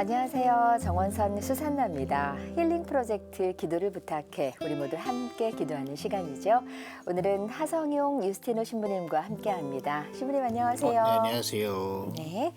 안녕하세요. 정원선 수산나입니다. 힐링 프로젝트 기도를 부탁해 우리 모두 함께 기도하는 시간이죠. 오늘은 하성용 유스티노 신부님과 함께합니다. 신부님 안녕하세요. 네, 안녕하세요. 네.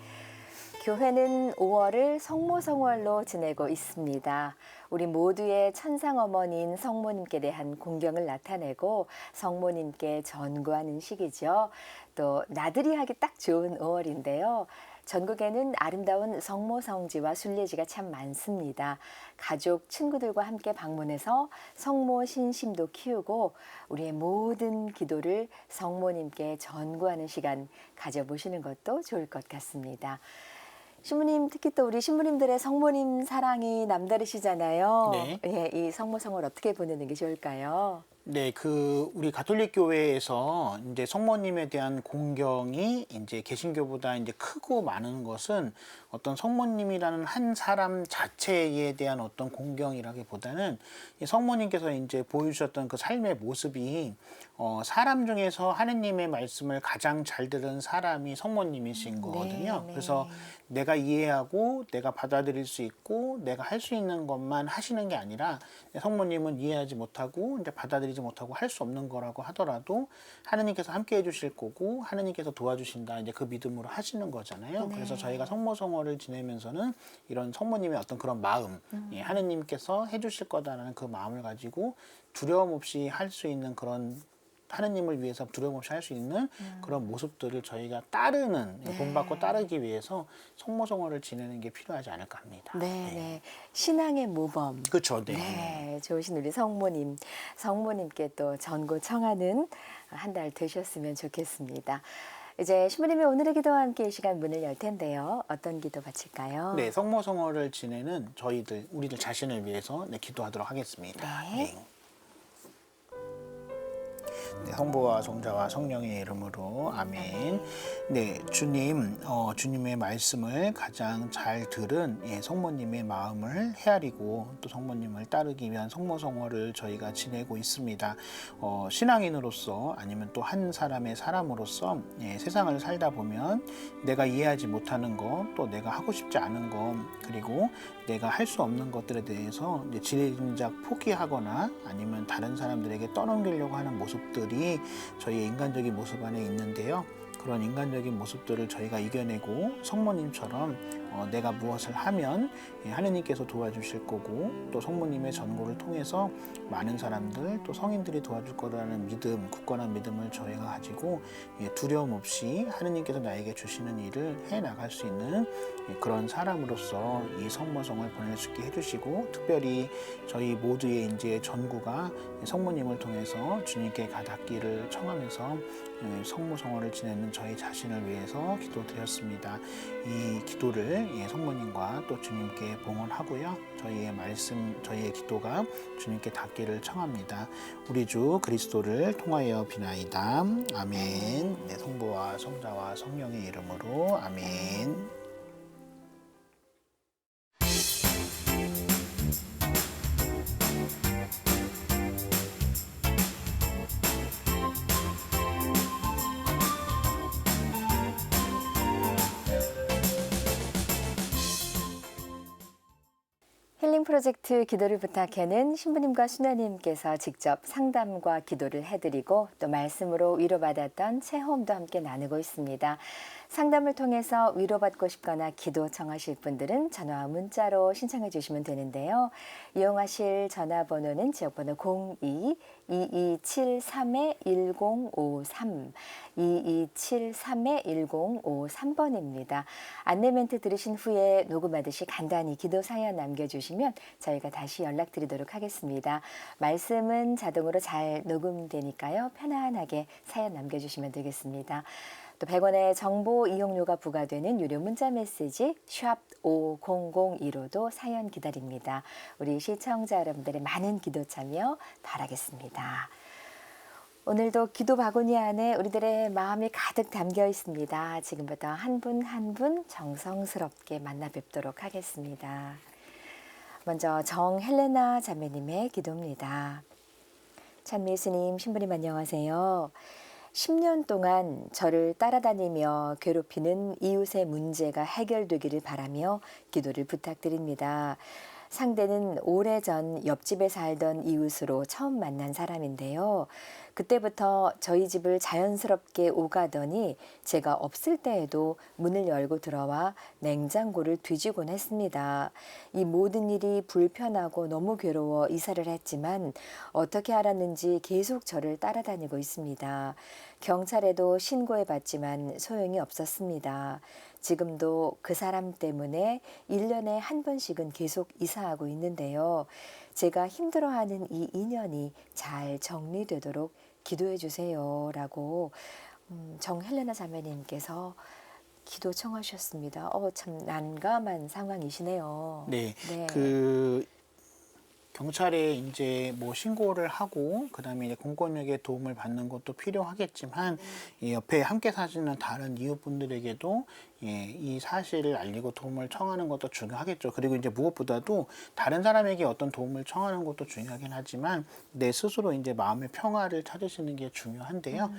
교회는 5월을 성모성월로 지내고 있습니다. 우리 모두의 천상 어머니인 성모님께 대한 공경을 나타내고 성모님께 전구하는 시기죠. 또 나들이 하기 딱 좋은 5월인데요. 전국에는 아름다운 성모성지와 순례지가 참 많습니다. 가족, 친구들과 함께 방문해서 성모 신심도 키우고 우리의 모든 기도를 성모님께 전구하는 시간 가져보시는 것도 좋을 것 같습니다. 신부님, 특히 또 우리 신부님들의 성모님 사랑이 남다르시잖아요. 네. 예, 이 성모성을 어떻게 보내는 게 좋을까요? 네, 우리 가톨릭 교회에서 이제 성모님에 대한 공경이 이제 개신교보다 이제 크고 많은 것은 어떤 성모님이라는 한 사람 자체에 대한 어떤 공경이라기보다는 이 성모님께서 이제 보여주셨던 그 삶의 모습이 사람 중에서 하느님의 말씀을 가장 잘 들은 사람이 성모님이신 거거든요. 네. 그래서 내가 이해하고 내가 받아들일 수 있고 내가 할 수 있는 것만 하시는 게 아니라 성모님은 이해하지 못하고 이제 받아들이지 못하고 할 수 없는 거라고 하더라도 하느님께서 함께 해주실 거고 하느님께서 도와주신다 이제 그 믿음으로 하시는 거잖아요. 네. 그래서 저희가 성모성월을 지내면서는 이런 성모님의 어떤 그런 마음, 예, 하느님께서 해주실 거다라는 그 마음을 가지고 두려움 없이 할 수 있는 그런 하느님을 위해서 두려움 없이 할 수 있는 그런 모습들을 저희가 따르는 본받고 따르기 위해서 성모성월을 지내는 게 필요하지 않을까 합니다. 네. 신앙의 모범. 그렇죠. 네. 네, 좋으신 우리 성모님, 성모님께 또 전고 청하는 한 달 되셨으면 좋겠습니다. 이제 신부님이 오늘의 기도와 함께 이 시간 문을 열 텐데요. 어떤 기도 바칠까요? 네, 성모성월을 지내는 우리들 자신을 위해서 기도하도록 하겠습니다. 네. 네, 성부와 성자와 성령의 이름으로 아멘. 네, 주님, 주님의 말씀을 가장 잘 들은 성모님의 마음을 헤아리고 또 성모님을 따르기 위한 성모성월을 저희가 지내고 있습니다. 신앙인으로서 아니면 또 한 사람의 사람으로서 세상을 살다 보면 내가 이해하지 못하는 것, 또 내가 하고 싶지 않은 것, 그리고 내가 할 수 없는 것들에 대해서 이제 진작 포기하거나 아니면 다른 사람들에게 떠넘기려고 하는 모습들이 저희의 인간적인 모습 안에 있는데요. 그런 인간적인 모습들을 저희가 이겨내고 성모님처럼 내가 무엇을 하면 하느님께서 도와주실 거고 또 성모님의 전고를 통해서 많은 사람들 또 성인들이 도와줄 거라는 믿음, 굳건한 믿음을 저희가 가지고 두려움 없이 하느님께서 나에게 주시는 일을 해나갈 수 있는 그런 사람으로서 이 성모성을 보낼 수 있게 해주시고 특별히 저희 모두의 이제 전구가 성모님을 통해서 주님께 가닿기를 청하면서 성모성월을 지내는 저희 자신을 위해서 기도드렸습니다. 이 기도를 성모님과 또 주님께 봉헌하고요. 저희의 말씀, 저희의 기도가 주님께 닿기를 청합니다. 우리 주 그리스도를 통하여 비나이다. 아멘. 네, 성부와 성자와 성령의 이름으로 아멘. 힐링 프로젝트 기도를 부탁해는 신부님과 수녀님께서 직접 상담과 기도를 해드리고 또 말씀으로 위로받았던 체험도 함께 나누고 있습니다. 상담을 통해서 위로받고 싶거나 기도 청하실 분들은 전화와 문자로 신청해 주시면 되는데요. 이용하실 전화번호는 지역번호 02-2273-1053, 2273-1053번입니다. 안내 멘트 들으신 후에 녹음하듯이 간단히 기도 사연 남겨주시면 저희가 다시 연락드리도록 하겠습니다. 말씀은 자동으로 잘 녹음되니까요. 편안하게 사연 남겨주시면 되겠습니다. 또 100원의 정보 이용료가 부과되는 유료 문자 메시지 샵 5002로도 사연 기다립니다. 우리 시청자 여러분들의 많은 기도 참여 바라겠습니다. 오늘도 기도 바구니 안에 우리들의 마음이 가득 담겨 있습니다. 지금부터 한 분 한 분 정성스럽게 만나 뵙도록 하겠습니다. 먼저 정헬레나 자매님의 기도입니다. 찬미 예수님, 신부님 안녕하세요. 10년 동안 저를 따라다니며 괴롭히는 이웃의 문제가 해결되기를 바라며 기도를 부탁드립니다. 상대는 오래전 옆집에 살던 이웃으로 처음 만난 사람인데요. 그때부터 저희 집을 자연스럽게 오가더니 제가 없을 때에도 문을 열고 들어와 냉장고를 뒤지곤 했습니다. 이 모든 일이 불편하고 너무 괴로워 이사를 했지만 어떻게 알았는지 계속 저를 따라다니고 있습니다. 경찰에도 신고해봤지만 소용이 없었습니다. 지금도 그 사람 때문에 1년에 한 번씩은 계속 이사하고 있는데요. 제가 힘들어하는 이 인연이 잘 정리되도록 기도해 주세요라고 정헬레나 자매님께서 기도 청하셨습니다. 참 난감한 상황이시네요. 네, 네. 경찰에 이제 뭐 신고를 하고 그다음에 이제 공권력의 도움을 받는 것도 필요하겠지만 이 옆에 함께 사시는 다른 이웃분들에게도 이 사실을 알리고 도움을 청하는 것도 중요하겠죠. 그리고 이제 무엇보다도 다른 사람에게 어떤 도움을 청하는 것도 중요하긴 하지만 내 스스로 이제 마음의 평화를 찾으시는 게 중요한데요.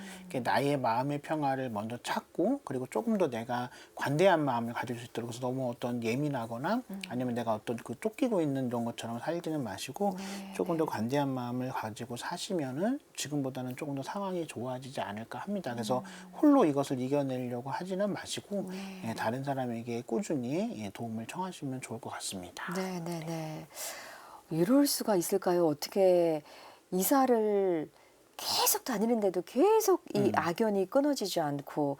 나의 마음의 평화를 먼저 찾고 그리고 조금 더 내가 관대한 마음을 가질 수 있도록 그래서 너무 어떤 예민하거나 아니면 내가 어떤 그 쫓기고 있는 이런 것처럼 살지는 마시고 조금 더 관대한 마음을 가지고 사시면은 지금보다는 조금 더 상황이 좋아지지 않을까 합니다. 그래서 홀로 이것을 이겨내려고 하지는 마시고 다른 사람에게 꾸준히 도움을 청하시면 좋을 것 같습니다. 네. 이럴 수가 있을까요? 어떻게 이사를 계속 다니는데도 계속 이 악연이 끊어지지 않고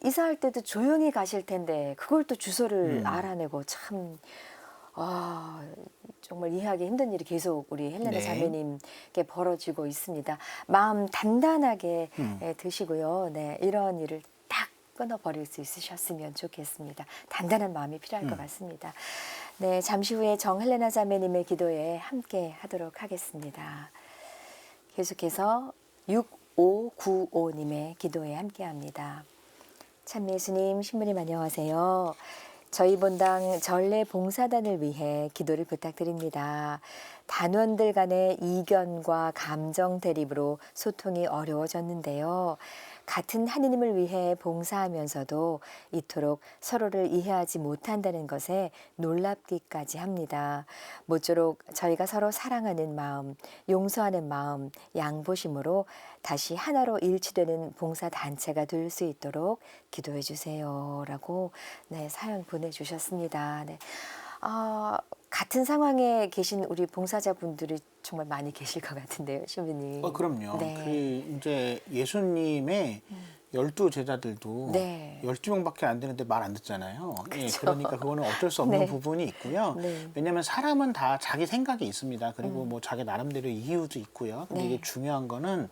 이사할 때도 조용히 가실 텐데 그걸 또 주소를 알아내고 참 정말 이해하기 힘든 일이 계속 우리 헬레나 네. 자매님께 벌어지고 있습니다. 마음 단단하게 드시고요. 네, 이런 일을 딱 끊어버릴 수 있으셨으면 좋겠습니다. 단단한 마음이 필요할 것 같습니다. 네, 잠시 후에 정헬레나 자매님의 기도에 함께 하도록 하겠습니다. 계속해서 6595님의 기도에 함께합니다. 참 예수님, 신부님 안녕하세요. 저희 본당 전래 봉사단을 위해 기도를 부탁드립니다. 단원들 간의 이견과 감정 대립으로 소통이 어려워졌는데요. 같은 하느님을 위해 봉사하면서도 이토록 서로를 이해하지 못한다는 것에 놀랍기까지 합니다. 모쪼록 저희가 서로 사랑하는 마음, 용서하는 마음, 양보심으로 다시 하나로 일치되는 봉사단체가 될 수 있도록 기도해 주세요. 라고 사연 보내주셨습니다. 같은 상황에 계신 우리 봉사자분들이 정말 많이 계실 것 같은데요, 신부님. 그럼요. 네. 이제 예수님의 12제자들도 네. 12명밖에 안 되는데 말 안 듣잖아요. 그쵸. 그러니까 그거는 어쩔 수 없는 네. 부분이 있고요. 네. 왜냐하면 사람은 다 자기 생각이 있습니다. 그리고 뭐 자기 나름대로 이유도 있고요. 근데 네. 이게 중요한 거는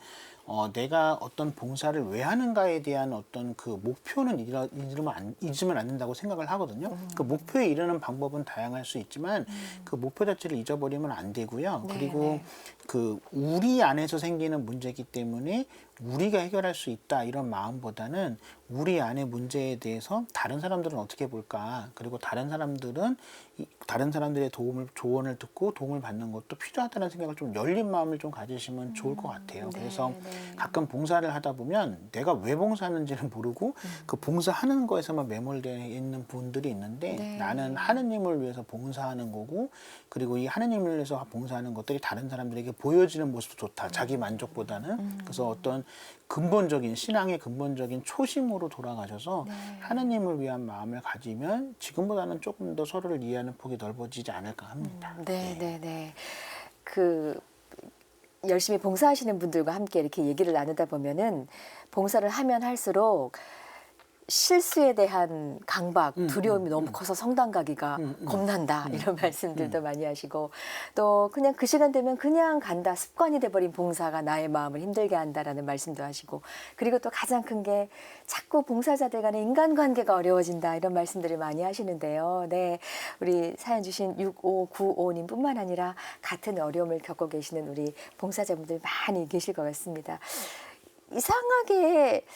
내가 어떤 봉사를 왜 하는가에 대한 어떤 그 목표는 잊으면 안 된다고 생각을 하거든요. 그 목표에 이르는 방법은 다양할 수 있지만 그 목표 자체를 잊어버리면 안 되고요. 네, 그리고 네. 그 우리 안에서 생기는 문제이기 때문에 우리가 해결할 수 있다 이런 마음보다는 우리 안의 문제에 대해서 다른 사람들은 어떻게 볼까 그리고 다른 사람들의 조언을 듣고 도움을 받는 것도 필요하다는 생각을 좀 열린 마음을 좀 가지시면 좋을 것 같아요. 네, 그래서 네. 가끔 봉사를 하다 보면 내가 왜 봉사하는지를 모르고 그 봉사하는 거에서만 매몰되어 있는 분들이 있는데 네. 나는 하느님을 위해서 봉사하는 거고 그리고 이 하느님을 위해서 봉사하는 것들이 다른 사람들에게 보여지는 모습도 좋다. 자기 만족보다는. 그래서 어떤 근본적인 신앙의 근본적인 초심으로 돌아가셔서 하느님을 위한 마음을 가지면 지금보다는 조금 더 서로를 이해하는 폭이 넓어지지 않을까 합니다. 네. 열심히 봉사하시는 분들과 함께 이렇게 얘기를 나누다 보면은 봉사를 하면 할수록 실수에 대한 강박, 두려움이 너무 커서 성당 가기가 겁난다 이런 말씀들도 많이 하시고 또 그냥 그 시간 되면 그냥 간다 습관이 돼버린 봉사가 나의 마음을 힘들게 한다라는 말씀도 하시고 그리고 또 가장 큰 게 자꾸 봉사자들 간의 인간관계가 어려워진다 이런 말씀들을 많이 하시는데요. 네, 우리 사연 주신 6595님뿐만 아니라 같은 어려움을 겪고 계시는 우리 봉사자분들 많이 계실 것 같습니다. 이상하게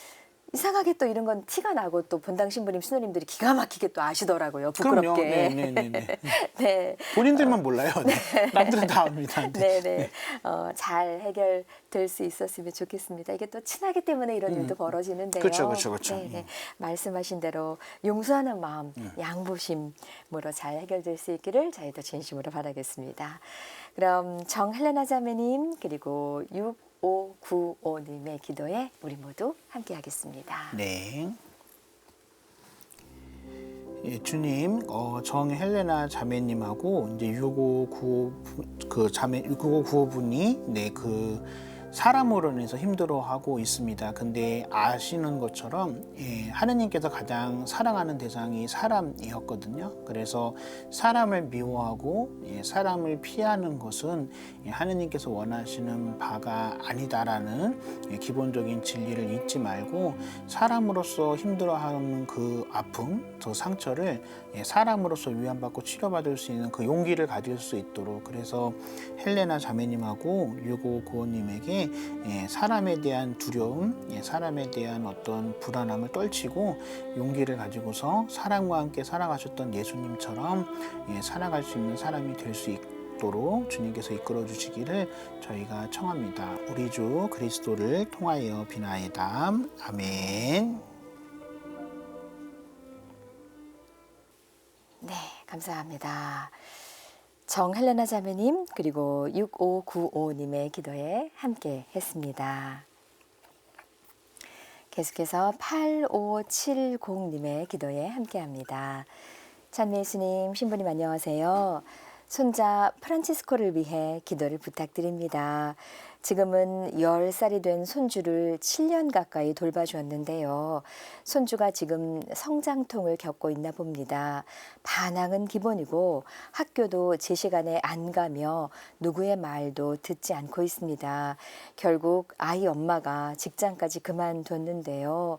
이상하게 또 이런 건 티가 나고 또 본당 신부님 신우님들이 기가 막히게 또 아시더라고요. 그럼요. 부끄럽게. 네네네. 네. 본인들만 몰라요. 네. 남들은 다 압니다. 네. 네네. 잘 해결될 수 있었으면 좋겠습니다. 이게 또 친하기 때문에 이런 일도 벌어지는데요. 그렇죠, 그렇죠, 그렇죠. 네네. 말씀하신 대로 용서하는 마음, 양보심으로 잘 해결될 수 있기를 저희도 진심으로 바라겠습니다. 그럼 정헬레나 자매님 그리고 6595님의 기도에 우리 모두 함께하겠습니다. 네. 예, 주님, 정헬레나 자매님하고 이제 6595분이 네, 사람으로 인해서 힘들어하고 있습니다. 근데 아시는 것처럼 하느님께서 가장 사랑하는 대상이 사람이었거든요. 그래서 사람을 미워하고 사람을 피하는 것은 하느님께서 원하시는 바가 아니다라는 기본적인 진리를 잊지 말고 사람으로서 힘들어하는 그 아픔, 그 상처를 사람으로서 위안받고 치료받을 수 있는 그 용기를 가질 수 있도록 그래서 헬레나 자매님하고 6595님에게 사람에 대한 두려움, 사람에 대한 어떤 불안함을 떨치고 용기를 가지고서 사람과 함께 살아가셨던 예수님처럼 살아갈 수 있는 사람이 될 수 있도록 주님께서 이끌어 주시기를 저희가 청합니다. 우리 주 그리스도를 통하여 비나이다. 아멘. 네, 감사합니다. 정헬레나 자매님 그리고 6595님의 기도에 함께 했습니다. 계속해서 8570님의 기도에 함께합니다. 찬미 예수님, 신부님 안녕하세요. 손자 프란치스코를 위해 기도를 부탁드립니다. 지금은 10살이 된 손주를 7년 가까이 돌봐주었는데요. 손주가 지금 성장통을 겪고 있나 봅니다. 반항은 기본이고 학교도 제 시간에 안 가며 누구의 말도 듣지 않고 있습니다. 결국 아이 엄마가 직장까지 그만뒀는데요.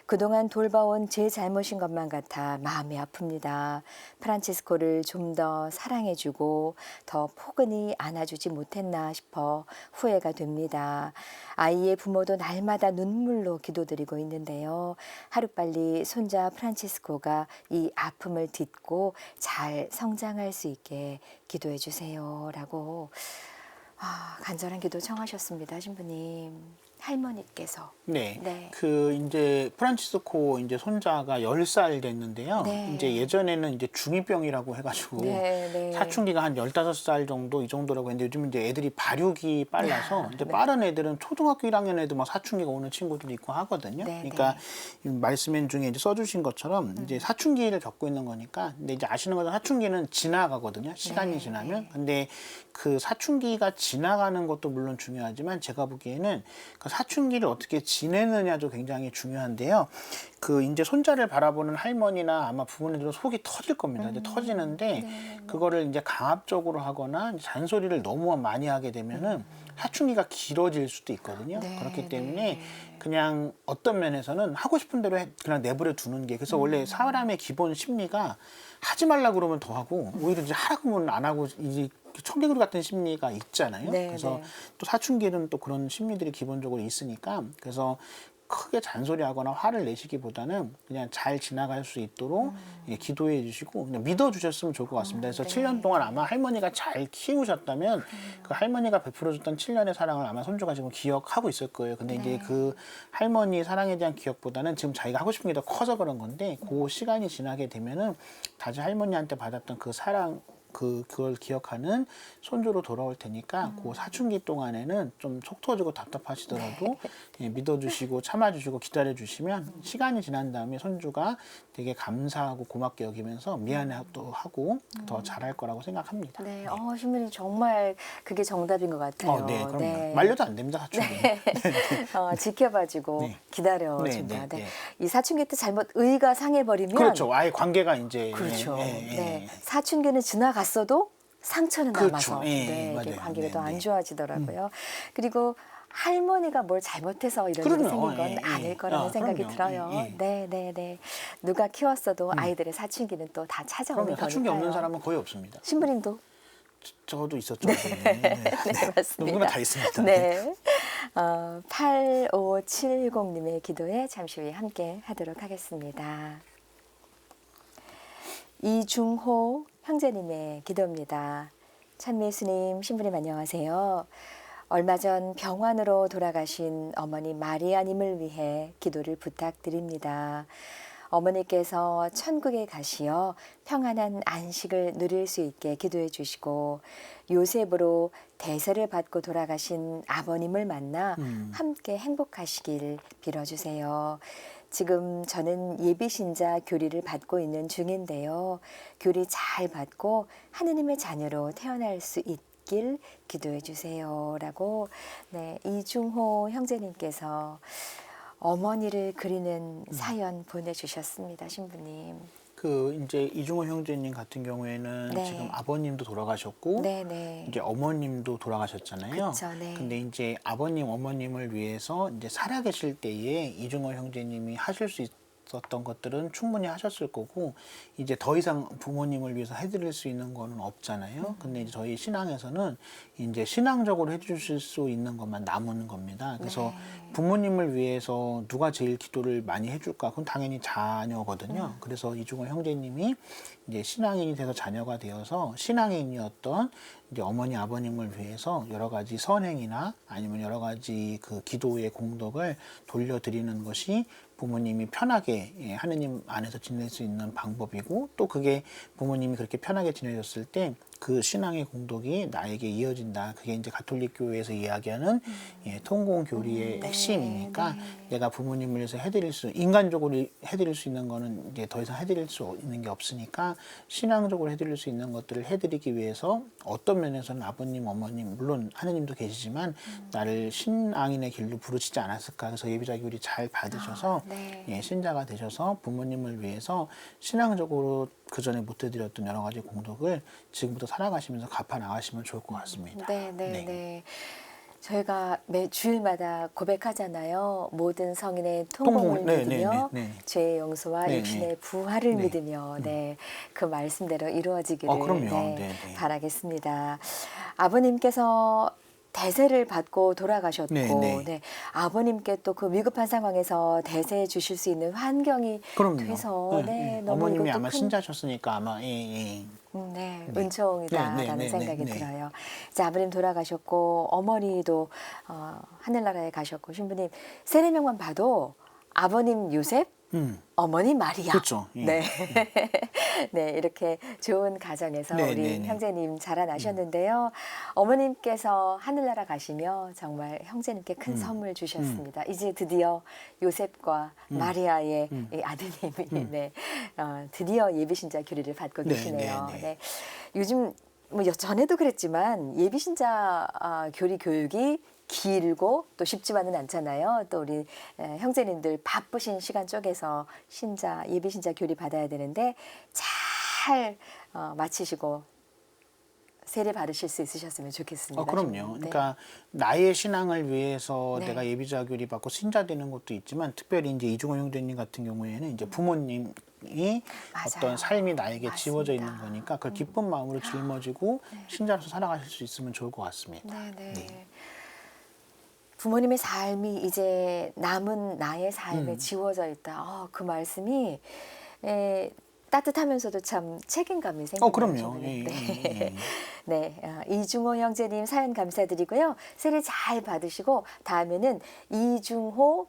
그동안 돌봐온 제 잘못인 것만 같아 마음이 아픕니다. 프란치스코를 좀 더 사랑해주고 더 포근히 안아주지 못했나 싶어 후회가 됩니다. 아이의 부모도 날마다 눈물로 기도드리고 있는데요. 하루빨리 손자 프란치스코가 이 아픔을 딛고 잘 성장할 수 있게 기도해 주세요. 라고 간절한 기도 청하셨습니다. 신부님. 할머니께서. 네. 네. 이제 프란치스코 이제 손자가 10살 됐는데요. 네. 이제 예전에는 이제 중2병이라고 해가지고 네. 사춘기가 한 15살 정도 이 정도라고 했는데 요즘 이제 애들이 발육이 빨라서 이제 네. 빠른 애들은 초등학교 1학년 애도 막 사춘기가 오는 친구들이 있고 하거든요. 네, 그러니까 말씀 중에 이제 써주신 것처럼 이제 사춘기를 겪고 있는 거니까 근데 이제 아시는 것처럼 사춘기는 지나가거든요. 시간이 네, 지나면. 네. 근데 그 사춘기가 지나가는 것도 물론 중요하지만 제가 보기에는 그 사춘기를 어떻게 지내느냐도 굉장히 중요한데요. 이제 손자를 바라보는 할머니나 아마 부모님들은 속이 터질 겁니다. 이제 터지는데 그거를 이제 강압적으로 하거나 잔소리를 너무 많이 하게 되면은 사춘기가 길어질 수도 있거든요. 네, 그렇기 때문에 네. 그냥 어떤 면에서는 하고 싶은 대로 그냥 내버려 두는 게 그래서 원래 사람의 기본 심리가 하지 말라 그러면 더 하고 오히려 이제 하라고 하면 안 하고 이제 청개구리 같은 심리가 있잖아요. 네, 그래서 네. 또 사춘기는 또 그런 심리들이 기본적으로 있으니까 그래서 크게 잔소리하거나 화를 내시기보다는 그냥 잘 지나갈 수 있도록 기도해 주시고 그냥 믿어 주셨으면 좋을 것 같습니다. 그래서 네. 7년 동안 아마 할머니가 잘 키우셨다면 그 할머니가 베풀어줬던 7년의 사랑을 아마 손주가 지금 기억하고 있을 거예요. 근데 이제 그 할머니 사랑에 대한 기억보다는 지금 자기가 하고 싶은 게 더 커서 그런 건데 그 시간이 지나게 되면은 다시 할머니한테 받았던 그 사랑 그걸 기억하는 손주로 돌아올 테니까 그 사춘기 동안에는 좀 속 터지고 답답하시더라도 믿어주시고 참아주시고 기다려주시면 시간이 지난 다음에 손주가 되게 감사하고 고맙게 여기면서 미안해도 하고 더 잘할 거라고 생각합니다. 네, 신부님 정말 그게 정답인 것 같아요. 네, 그럼요. 말려도 안 됩니다, 사춘기. 지켜봐주고 네. 기다려준다. 네. 이 사춘기 때 잘못 의가 상해버리면 그렇죠. 아예 관계가 이제 그렇죠. 예. 네. 사춘기는 지나갔어도 상처는 그렇죠. 남아서 예, 이게 맞아요. 관계가 네, 더 안 네. 좋아지더라고요. 그리고 할머니가 뭘 잘못해서 이런 일이 그럼요. 생긴 건 예, 예. 아닐 거라는 생각이 그럼요. 들어요. 예. 네. 누가 키웠어도 아이들의 사춘기는 또 다 찾아오는 그러면 거니까요. 사춘기 없는 사람은 거의 없습니다. 신부님도 저도 있었죠. 네. 네, 맞습니다. 누구나 다 있습니다. 네. 8570님의 기도에 잠시 후에 함께 하도록 하겠습니다. 이중호 형제님의 기도입니다. 찬미예수님, 신부님 안녕하세요. 얼마 전 병환으로 돌아가신 어머니 마리아님을 위해 기도를 부탁드립니다. 어머니께서 천국에 가시어 평안한 안식을 누릴 수 있게 기도해 주시고 요셉으로 대세를 받고 돌아가신 아버님을 만나 함께 행복하시길 빌어주세요. 지금 저는 예비신자 교리를 받고 있는 중인데요. 교리 잘 받고 하느님의 자녀로 태어날 수 있길 기도해 주세요. 라고 네, 이중호 형제님께서 어머니를 그리는 사연 보내주셨습니다. 신부님. 그 이제 이중호 형제님 같은 경우에는 네. 지금 아버님도 돌아가셨고 네네. 이제 어머님도 돌아가셨잖아요. 그쵸, 네. 근데 이제 아버님, 어머님을 위해서 이제 살아계실 때에 이중호 형제님이 하실 수 있었던 것들은 충분히 하셨을 거고 이제 더 이상 부모님을 위해서 해드릴 수 있는 거는 없잖아요. 근데 이제 저희 신앙에서는 이제 신앙적으로 해주실 수 있는 것만 남은 겁니다. 그래서 네. 부모님을 위해서 누가 제일 기도를 많이 해줄까? 그건 당연히 자녀거든요. 그래서 이중호 형제님이 이제 신앙인이 돼서 자녀가 되어서 신앙인이었던 이제 어머니 아버님을 위해서 여러 가지 선행이나 아니면 여러 가지 그 기도의 공덕을 돌려드리는 것이 부모님이 편하게 하느님 안에서 지낼 수 있는 방법이고 또 그게 부모님이 그렇게 편하게 지내셨을 때 그 신앙의 공덕이 나에게 이어진다. 그게 이제 가톨릭 교회에서 이야기하는 통공 교리의 네, 핵심이니까 네. 내가 부모님을 위해서 해드릴 수 인간적으로 해드릴 수 있는 거는 이제 더 이상 해드릴 수 있는 게 없으니까 신앙적으로 해드릴 수 있는 것들을 해드리기 위해서 어떤 면에서는 아버님, 어머님 물론 하느님도 계시지만 나를 신앙인의 길로 부르시지 않았을까. 그래서 예비자 교리 잘 받으셔서 네. 신자가 되셔서 부모님을 위해서 신앙적으로 그 전에 못 해드렸던 여러 가지 공덕을 지금부터 살아가시면서 갚아 나가시면 좋을 것 같습니다. 네, 네, 네. 저희가 매 주일마다 고백하잖아요. 모든 성인의 통공을 네, 믿으며 네, 네. 죄의 용서와 네, 육신의 네. 부활을 네. 믿으며 네, 그 말씀대로 이루어지기를 그럼요. 네, 네, 네. 바라겠습니다. 아버님께서 대세를 받고 돌아가셨고 네, 네. 네, 아버님께 또 그 위급한 상황에서 대세해 주실 수 있는 환경이 그럼요. 돼서 네, 너무 어머님이 이것도 아마 큰 신자셨으니까 아마 예. 네, 네. 은총이다라는 네, 네, 네, 생각이 네, 네. 들어요. 이제 아버님 돌아가셨고 어머니도 하늘나라에 가셨고 신부님 세례명만 봐도 아버님 요셉, 어머니 마리아. 그렇죠. 예. 네, 네 이렇게 좋은 가정에서 네, 우리 네, 네. 형제님 자라나셨는데요. 어머님께서 하늘나라 가시며 정말 형제님께 큰 선물 주셨습니다. 이제 드디어 요셉과 마리아의 이 아드님이 네, 드디어 예비신자 교리를 받고 네, 계시네요. 네, 네. 네. 요즘 뭐 전에도 그랬지만 예비신자 교리 교육이 길고 또 쉽지만은 않잖아요. 또 우리 형제님들 바쁘신 시간 쪽에서 신자 예비신자 교리 받아야 되는데 잘 마치시고 세례 받으실 수 있으셨으면 좋겠습니다. 그럼요. 네. 그러니까 나의 신앙을 위해서 네. 내가 예비자 교리 받고 신자 되는 것도 있지만 특별히 이제 이중호 형제님 같은 경우에는 이제 부모님이 맞아요. 어떤 삶이 나에게 맞습니다. 지워져 있는 거니까 그 기쁜 마음으로 짊어지고 신자로서 살아가실 수 있으면 좋을 것 같습니다. 네, 네. 네. 부모님의 삶이 이제 남은 나의 삶에 지워져 있다. 그 말씀이 따뜻하면서도 참 책임감이 생기네요. 그럼요. 저는. 예. 네, 이중호 형제님 사연 감사드리고요. 세례 잘 받으시고 다음에는 이중호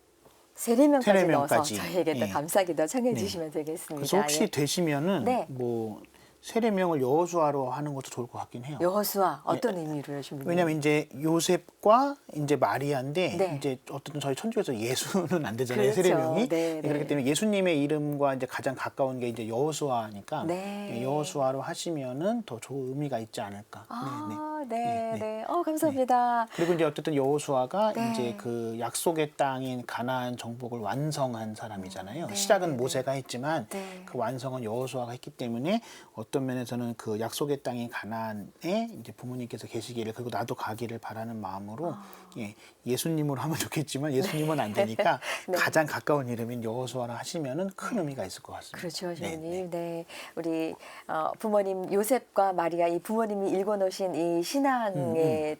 세례명까지 넣어서 세례명까지. 저희에게 또 예. 감사기도 청해 네. 주시면 되겠습니다. 그래서 혹시 예. 되시면은 네. 뭐 세례명을 여호수아로 하는 것도 좋을 것 같긴 해요. 여호수아 어떤 의미로 하십니까? 왜냐하면 이제 요셉과 이제 마리아인데 네. 이제 어쨌든 저희 천주에서 예수는 안 되잖아요. 그렇죠. 세례명이. 네, 네. 그렇기 때문에 예수님의 이름과 이제 가장 가까운 게 이제 여호수아니까 네. 여호수아로 하시면은 더 좋은 의미가 있지 않을까. 네. 감사합니다. 그리고 이제 어쨌든 여호수아가 네. 이제 그 약속의 땅인 가나안 정복을 완성한 사람이잖아요. 네, 시작은 네, 네. 모세가 했지만 네. 그 완성은 여호수아가 했기 때문에 어떤 면에서는 그 약속의 땅인 가나안에 이제 부모님께서 계시기를 그리고 나도 가기를 바라는 마음으로 예수님으로 하면 좋겠지만 예수님은 안 되니까 네. 가장 가까운 이름인 여호수아라 하시면은 큰 의미가 있을 것 같습니다. 그렇죠, 네, 주님. 네. 우리 부모님 요셉과 마리아 이 부모님이 읽어놓으신 이 신앙의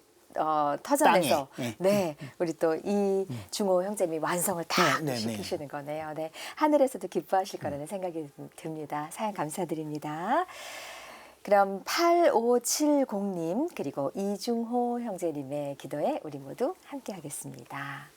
터전에서 땅에, 예. 네, 우리 또 이중호 형제님이 완성을 다 네, 네, 시키시는 거네요. 네, 하늘에서도 기뻐하실 거라는 생각이 듭니다. 사연 감사드립니다. 그럼 8570님 그리고 이중호 형제님의 기도에 우리 모두 함께 하겠습니다.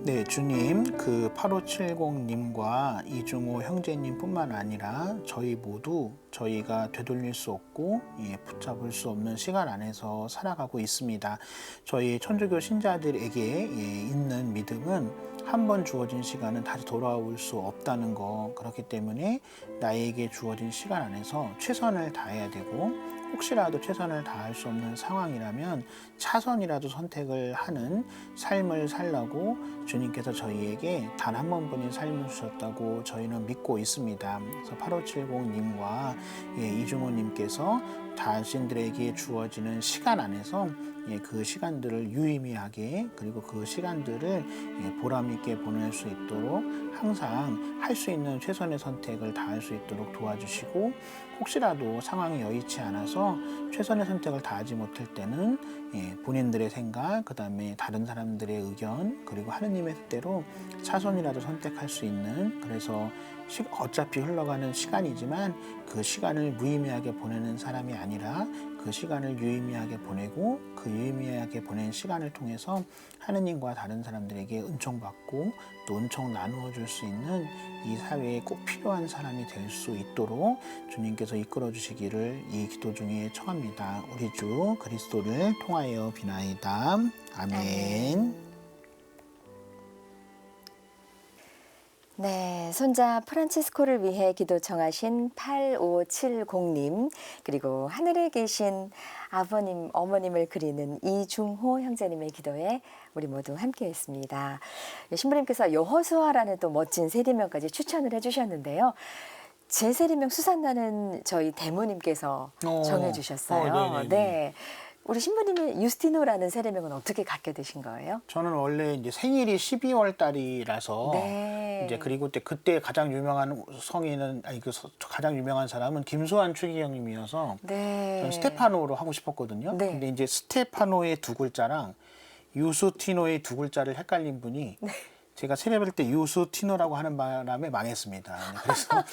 네, 주님, 그 8570님과 이중호 형제님뿐만 아니라 저희 모두 저희가 되돌릴 수 없고 붙잡을 수 없는 시간 안에서 살아가고 있습니다. 저희 천주교 신자들에게 있는 믿음은 한 번 주어진 시간은 다시 돌아올 수 없다는 거, 그렇기 때문에 나에게 주어진 시간 안에서 최선을 다해야 되고, 혹시라도 최선을 다할 수 없는 상황이라면 차선이라도 선택을 하는 삶을 살라고 주님께서 저희에게 단 한 번뿐인 삶을 주셨다고 저희는 믿고 있습니다. 그래서 8570님과 이중호님께서 자신들에게 주어지는 시간 안에서 그 시간들을 유의미하게, 그리고 그 시간들을 보람 있게 보낼 수 있도록 항상 할 수 있는 최선의 선택을 다할 수 있도록 도와주시고, 혹시라도 상황이 여의치 않아서 최선의 선택을 다하지 못할 때는 본인들의 생각, 그 다음에 다른 사람들의 의견, 그리고 하느님의 뜻대로 차선이라도 선택할 수 있는, 그래서 어차피 흘러가는 시간이지만 그 시간을 무의미하게 보내는 사람이 아니라 그 시간을 유의미하게 보내고, 그 유의미하게 보낸 시간을 통해서 하느님과 다른 사람들에게 은총받고 또 은총 나누어 줄 수 있는 이 사회에 꼭 필요한 사람이 될 수 있도록 주님께서 이끌어 주시기를 이 기도 중에 청합니다. 우리 주 그리스도를 통하여 비나이다. 아멘. 네, 손자 프란치스코를 위해 기도 청하신 8570님, 그리고 하늘에 계신 아버님, 어머님을 그리는 이중호 형제님의 기도에 우리 모두 함께 했습니다. 신부님께서 여호수아라는 또 멋진 세리명까지 추천을 해주셨는데요. 제 세리명 수산나는 저희 대모님께서 정해주셨어요. 네. 우리 신부님의 유스티노라는 세례명은 어떻게 갖게 되신 거예요? 저는 원래 이제 생일이 12월 달이라서 네. 이제 그리고 그때 가장 유명한 성인은 가장 유명한 사람은 김소환 추기경님이어서 네. 저는 스테파노로 하고 싶었거든요. 네. 근데 이제 스테파노의 두 글자랑 유스티노의 두 글자를 헷갈린 분이 네. 제가 세례받을 때 유스티노라고 하는 바람에 망했습니다. 그래서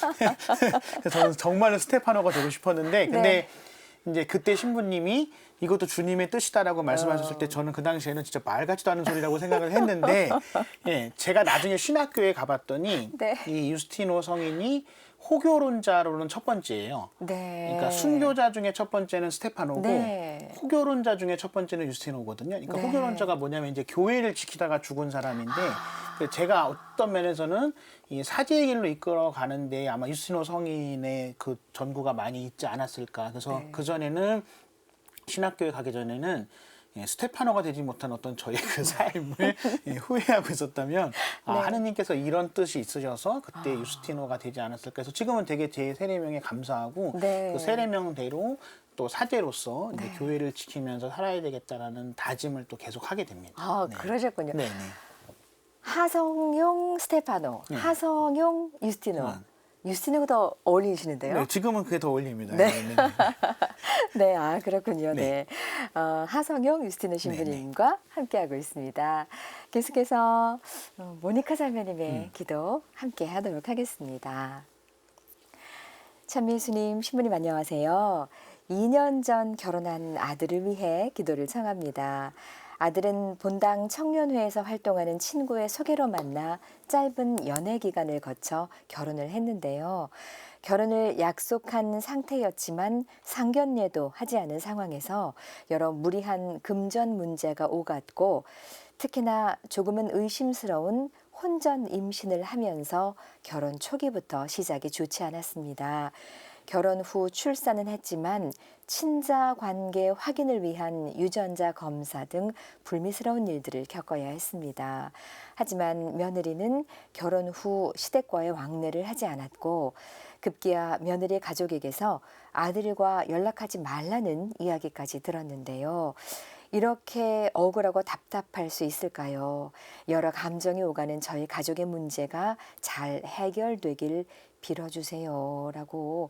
저는 정말로 스테파노가 되고 싶었는데, 근데 네. 이제 그때 신부님이 이것도 주님의 뜻이다라고 말씀하셨을 때 저는 그 당시에는 진짜 말 같지도 않은 소리라고 생각을 했는데, 제가 나중에 신학교에 가봤더니 네. 이 유스티노 성인이 호교론자로는 첫 번째예요. 네. 그러니까 순교자 중에 첫 번째는 스테파노고 네. 호교론자 중에 첫 번째는 유스티노거든요. 그러니까 네. 호교론자가 뭐냐면 이제 교회를 지키다가 죽은 사람인데, 제가 어떤 면에서는 이 사제의 길로 이끌어 가는데 아마 유스티노 성인의 그 전구가 많이 있지 않았을까. 그래서 네. 그 전에는 신학교에 가기 전에는 스테파노가 되지 못한 어떤 저의 그 삶을 후회하고 있었다면, 네. 하느님께서 이런 뜻이 있으셔서 그때 유스티노가 되지 않았을까 해서 지금은 되게 제 세례명에 감사하고, 네. 그 세례명대로 또 사제로서 이제 네. 교회를 지키면서 살아야 되겠다라는 다짐을 또 계속 하게 됩니다. 아, 네. 그러셨군요. 네, 네. 하성용 스테파노, 하성용 유스티노. 유스티노가 더 어울리시는데요? 네, 지금은 그게 더 어울립니다. 네. 네, 네, 네. 네, 아, 그렇군요. 네. 네. 하성용 유스티노 신부님과 함께하고 있습니다. 계속해서 모니카 자매님의 기도 함께 하도록 하겠습니다. 참미예수님, 신부님 안녕하세요. 2년 전 결혼한 아들을 위해 기도를 청합니다. 아들은 본당 청년회에서 활동하는 친구의 소개로 만나 짧은 연애 기간을 거쳐 결혼을 했는데요. 결혼을 약속한 상태였지만 상견례도 하지 않은 상황에서 여러 무리한 금전 문제가 오갔고, 특히나 조금은 의심스러운 혼전 임신을 하면서 결혼 초기부터 시작이 좋지 않았습니다. 결혼 후 출산은 했지만 친자 관계 확인을 위한 유전자 검사 등 불미스러운 일들을 겪어야 했습니다. 하지만 며느리는 결혼 후 시댁과의 왕래를 하지 않았고, 급기야 며느리 가족에게서 아들과 연락하지 말라는 이야기까지 들었는데요. 이렇게 억울하고 답답할 수 있을까요? 여러 감정이 오가는 저희 가족의 문제가 잘 해결되길 빌어주세요. 라고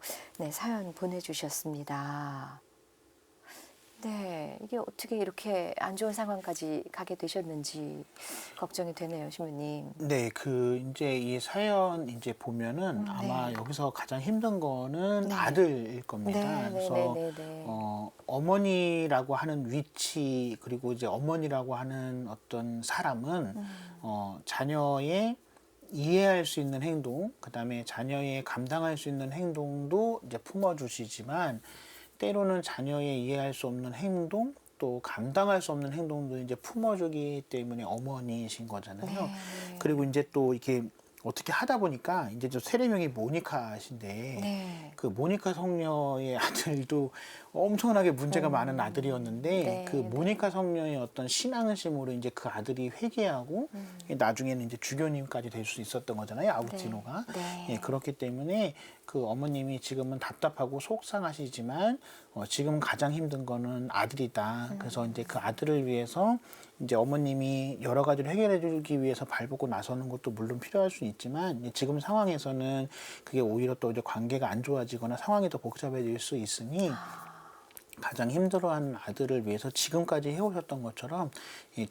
사연 보내주셨습니다. 네, 이게 어떻게 이렇게 안 좋은 상황까지 가게 되셨는지 걱정이 되네요, 신부님. 네, 이제 이 사연 이제 보면은 아마 네. 여기서 가장 힘든 거는 네. 아들일 겁니다. 네, 네, 그래서 네, 네, 네. 어머니라고 하는 위치 그리고 이제 어머니라고 하는 어떤 사람은 자녀의 이해할 수 있는 행동, 그다음에 자녀의 감당할 수 있는 행동도 이제 품어주시지만 때로는 자녀의 이해할 수 없는 행동, 또 감당할 수 없는 행동도 이제 품어주기 때문에 어머니이신 거잖아요. 네, 네. 그리고 이제 또 이렇게 어떻게 하다 보니까 이제 저 세례명이 모니카신데 네. 그 모니카 성녀의 아들도 엄청나게 문제가 많은 아들이었는데 네, 그 모니카 성녀의 어떤 신앙심으로 이제 그 아들이 회개하고 나중에는 이제 주교님까지 될 수 있었던 거잖아요. 아우구스티노가. 네. 예, 그렇기 때문에 그 어머님이 지금은 답답하고 속상하시지만 지금 가장 힘든 거는 아들이다. 그래서 이제 그 아들을 위해서 이제 어머님이 여러 가지를 해결해 주기 위해서 발벗고 나서는 것도 물론 필요할 수 있지만 지금 상황에서는 그게 오히려 또 이제 관계가 안 좋아지거나 상황이 더 복잡해질 수 있으니 가장 힘들어하는 아들을 위해서 지금까지 해오셨던 것처럼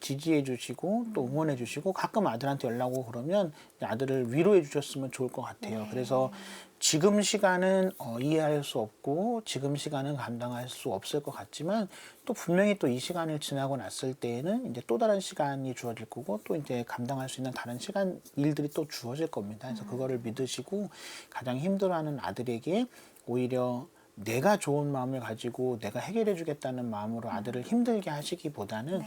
지지해 주시고 또 응원해 주시고 가끔 아들한테 연락 오고 그러면 아들을 위로해 주셨으면 좋을 것 같아요. 그래서 지금 시간은 이해할 수 없고 지금 시간은 감당할 수 없을 것 같지만 또 분명히 또 이 시간을 지나고 났을 때에는 이제 또 다른 시간이 주어질 거고 또 이제 감당할 수 있는 다른 시간 일들이 또 주어질 겁니다. 그래서 그거를 믿으시고 가장 힘들어하는 아들에게 오히려 내가 좋은 마음을 가지고 내가 해결해 주겠다는 마음으로 아들을 힘들게 하시기보다는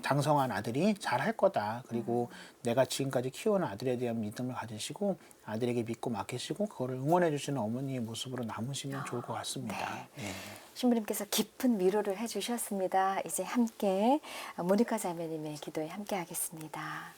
장성한 아들이 잘할 거다. 그리고 내가 지금까지 키워온 아들에 대한 믿음을 가지시고 아들에게 믿고 맡기시고 그거를 응원해 주시는 어머니의 모습으로 남으시면 좋을 것 같습니다. 네. 신부님께서 깊은 위로를 해주셨습니다. 이제 함께 모니카 자매님의 기도에 함께 하겠습니다.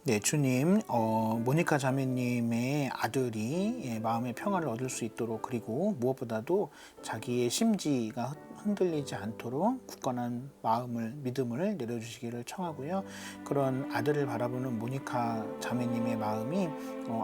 네, 주님, 모니카 자매님의 아들이 마음의 평화를 얻을 수 있도록 그리고 무엇보다도 자기의 심지가 흔들리지 않도록 굳건한 마음을, 믿음을 내려주시기를 청하고요. 그런 아들을 바라보는 모니카 자매님의 마음이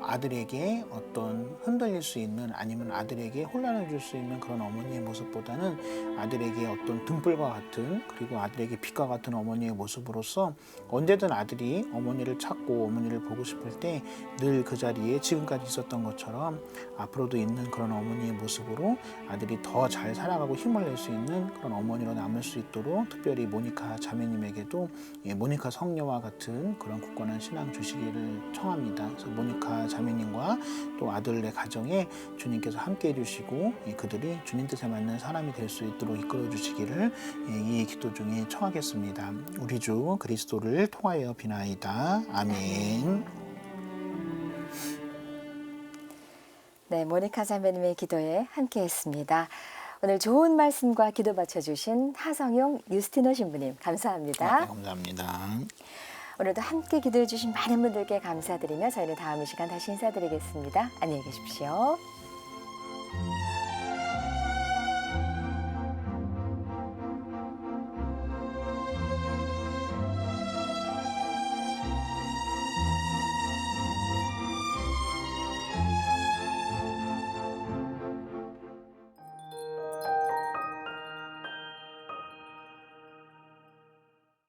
아들에게 어떤 흔들릴 수 있는 아니면 아들에게 혼란을 줄 수 있는 그런 어머니의 모습보다는 아들에게 어떤 등불과 같은 그리고 아들에게 빛과 같은 어머니의 모습으로서 언제든 아들이 어머니를 찾고 어머니를 보고 싶을 때 늘 그 자리에 지금까지 있었던 것처럼 앞으로도 있는 그런 어머니의 모습으로 아들이 더 잘 살아가고 힘을 낼 수 있는 그런 어머니로 남을 수 있도록 특별히 모니카 자매님에게도 모니카 성녀와 같은 그런 굳건한 신앙 주시기를 청합니다. 그래서 모니카 자매님과 또 아들의 가정에 주님께서 함께 해주시고 그들이 주님 뜻에 맞는 사람이 될 수 있도록 이끌어 주시기를 이 기도 중에 청하겠습니다. 우리 주 그리스도를 통하여 비나이다. 아멘. 네, 모니카 자매님의 기도에 함께했습니다. 오늘 좋은 말씀과 기도 바쳐주신 하성용 유스티노 신부님 감사합니다. 네, 감사합니다. 오늘도 함께 기도해 주신 많은 분들께 감사드리며 저희는 다음 이 시간 다시 인사드리겠습니다. 안녕히 계십시오.